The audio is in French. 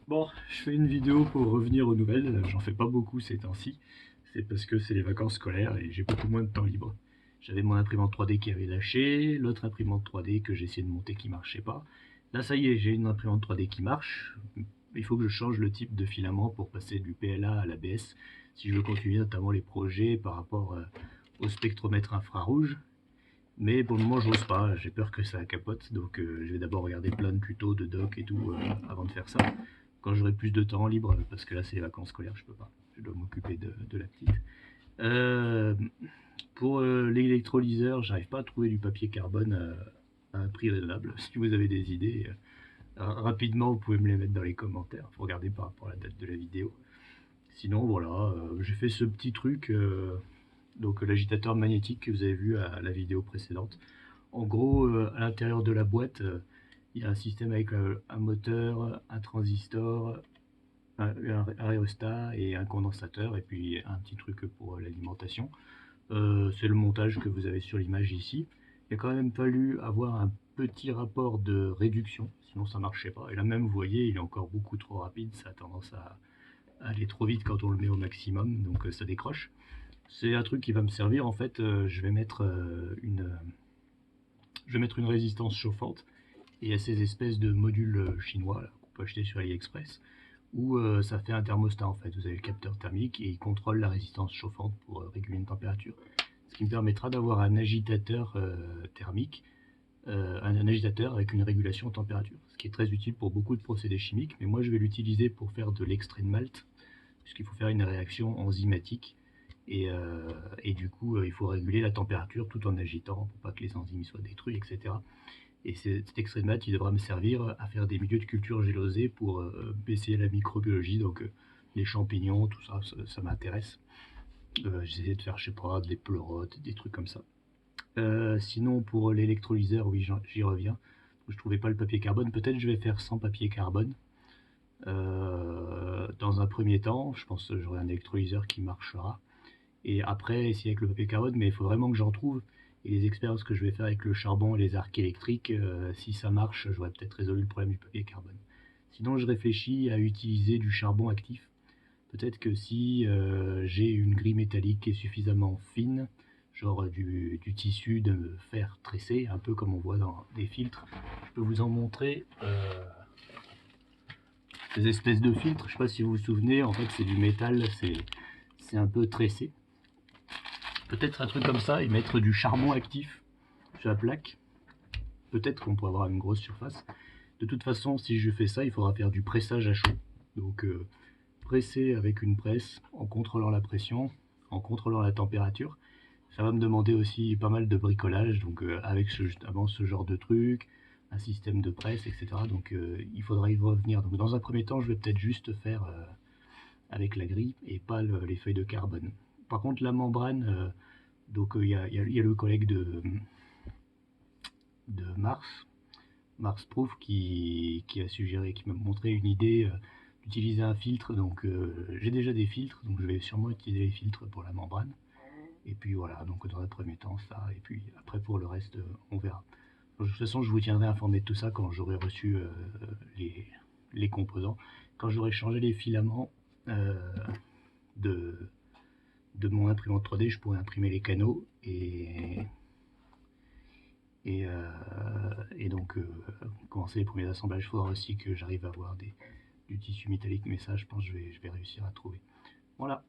Bon, je fais une vidéo pour revenir aux nouvelles, j'en fais pas beaucoup ces temps-ci, c'est parce que c'est les vacances scolaires et j'ai beaucoup moins de temps libre. J'avais mon imprimante 3D qui avait lâché, l'autre imprimante 3D que j'ai essayé de monter qui marchait pas. Là ça y est, j'ai une imprimante 3D qui marche, il faut que je change le type de filament pour passer du PLA à l'ABS, si je veux continuer notamment les projets par rapport au spectromètre infrarouge. Mais pour le moment, j'ose pas, j'ai peur que ça capote, donc je vais d'abord regarder plein de tutos, de docs et tout avant de faire ça. Quand j'aurai plus de temps libre, parce que là c'est les vacances scolaires, je peux pas, je dois m'occuper de la petite. Euh, pour l'électrolyseur, j'arrive pas à trouver du papier carbone à un prix raisonnable. Si vous avez des idées, rapidement vous pouvez me les mettre dans les commentaires, faut regarder par rapport à la date de la vidéo. Sinon voilà, j'ai fait ce petit truc. Donc l'agitateur magnétique que vous avez vu à la vidéo précédente. En gros, à l'intérieur de la boîte, il y a un système avec un moteur, un transistor, un aérostat et un condensateur, et puis un petit truc pour l'alimentation. C'est le montage que vous avez sur l'image ici. Il a quand même fallu avoir un petit rapport de réduction, sinon ça marchait pas. Et là même, vous voyez, il est encore beaucoup trop rapide, ça a tendance à aller trop vite quand on le met au maximum, donc ça décroche. C'est un truc qui va me servir en fait. Je vais mettre une résistance chauffante et à ces espèces de modules chinois qu'on peut acheter sur AliExpress où ça fait un thermostat en fait. Vous avez le capteur thermique et il contrôle la résistance chauffante pour réguler une température. Ce qui me permettra d'avoir un agitateur thermique, un agitateur avec une régulation de température. Ce qui est très utile pour beaucoup de procédés chimiques, mais moi je vais l'utiliser pour faire de l'extrait de malt, puisqu'il faut faire une réaction enzymatique et du coup, il faut réguler la température tout en agitant pour pas que les enzymes soient détruits, etc. Et cet extrait de maths, il devra me servir à faire des milieux de culture gélosés pour baisser la microbiologie, donc les champignons, tout ça, ça m'intéresse. J'essaie de faire, je sais pas, des pleurotes, des trucs comme ça. Sinon, pour l'électrolyseur, oui, j'y reviens. Je trouvais pas le papier carbone, peut-être je vais faire sans papier carbone. Dans un premier temps, je pense que j'aurai un électrolyseur qui marchera. Et après, essayer avec le papier carbone, mais il faut vraiment que j'en trouve. Et les expériences que je vais faire avec le charbon et les arcs électriques, si ça marche, j'aurais peut-être résolu le problème du papier carbone. Sinon, je réfléchis à utiliser du charbon actif. Peut-être que si j'ai une grille métallique qui est suffisamment fine, genre du tissu de fer tressé, un peu comme on voit dans des filtres, je peux vous en montrer des espèces de filtres. Je ne sais pas si vous vous souvenez, en fait c'est du métal, c'est un peu tressé. Peut-être un truc comme ça et mettre du charbon actif sur la plaque. Peut-être qu'on pourra avoir une grosse surface. De toute façon, si je fais ça, il faudra faire du pressage à chaud. Donc presser avec une presse en contrôlant la pression, en contrôlant la température. Ça va me demander aussi pas mal de bricolage, donc avec justement ce genre de truc, un système de presse, etc. Donc il faudra y revenir. Donc dans un premier temps, je vais peut-être juste faire avec la grille et pas les feuilles de carbone. Par contre, la membrane, donc il y a le collègue de Mars Proof, qui a suggéré, qui m'a montré une idée d'utiliser un filtre. Donc j'ai déjà des filtres, donc je vais sûrement utiliser les filtres pour la membrane. Et puis voilà, donc dans un premier temps ça, et puis après pour le reste, on verra. De toute façon, je vous tiendrai informé de tout ça quand j'aurai reçu les, les composants. Quand j'aurai changé les filaments de, de mon imprimante 3D, je pourrais imprimer les canaux et donc commencer les premiers assemblages. Il faudra aussi que j'arrive à avoir du tissu métallique, mais ça je pense que je vais réussir à trouver. Voilà.